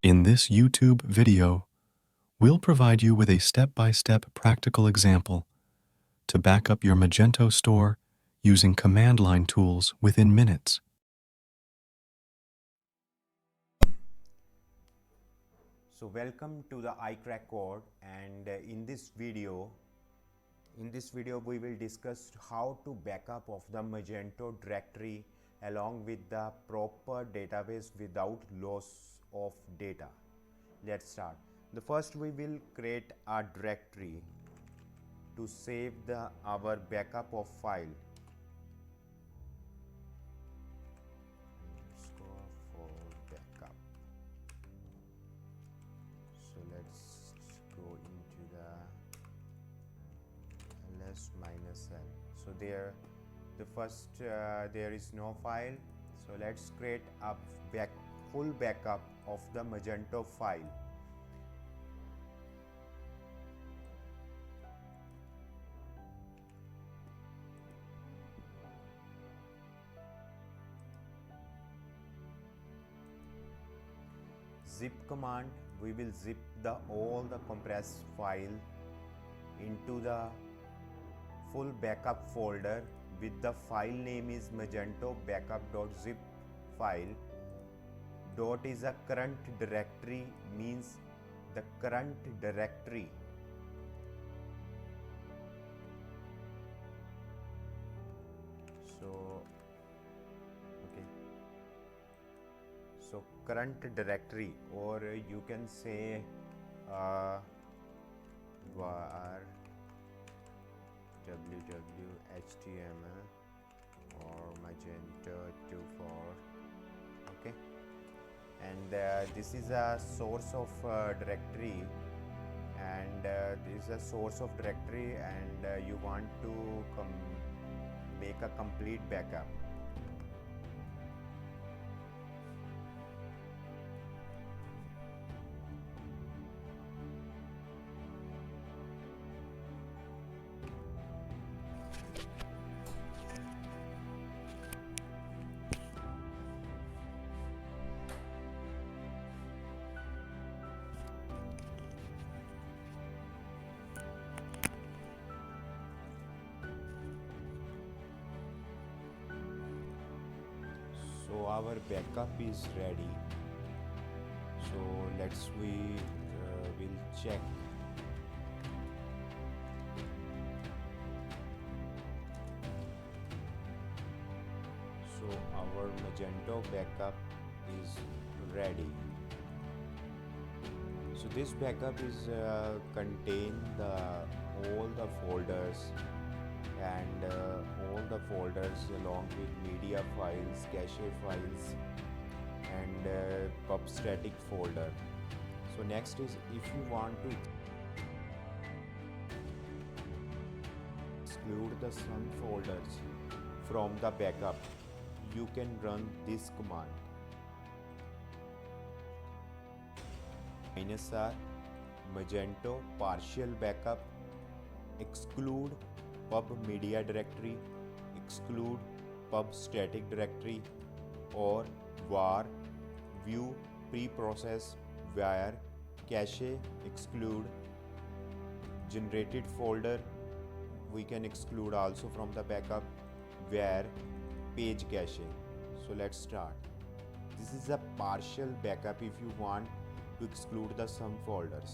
In this YouTube video, we'll provide you with a step-by-step practical example to back up your Magento store using command line tools within minutes. So welcome to the icrackcode, and in this video we will discuss how to backup of the Magento directory along with the proper database without loss of data. Let's start. The first we will create a directory to save our backup of file. Let's go for backup. So let's go into the ls -l. So there is no file, so let's create a full backup of the Magento file. Zip command, we will zip all the compressed file into the full backup folder with the file name is Magento Backup.zip file. Dot is a current directory, means the current directory. So current directory, or you can say var www.html or magento24. Okay, and this is a source of directory, and this is a source of directory, and you want to make a complete backup. So our backup is ready. So we'll check. So our Magento backup is ready. So this backup is contain all the folders, and all the folders along with media files, cache files, and pub static folder. So next is, if you want to exclude some folders from the backup, you can run this command -r Magento partial backup exclude pub media directory, exclude pub static directory, or var view preprocess where cache exclude generated folder. We can exclude also from the backup where page cache. So let's start. This is a partial backup if you want to exclude some folders.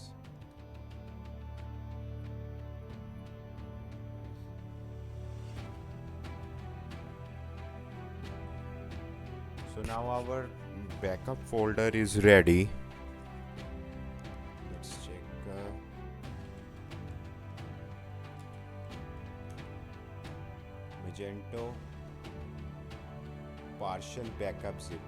So now our backup folder is ready. Let's check. Magento partial backup zip.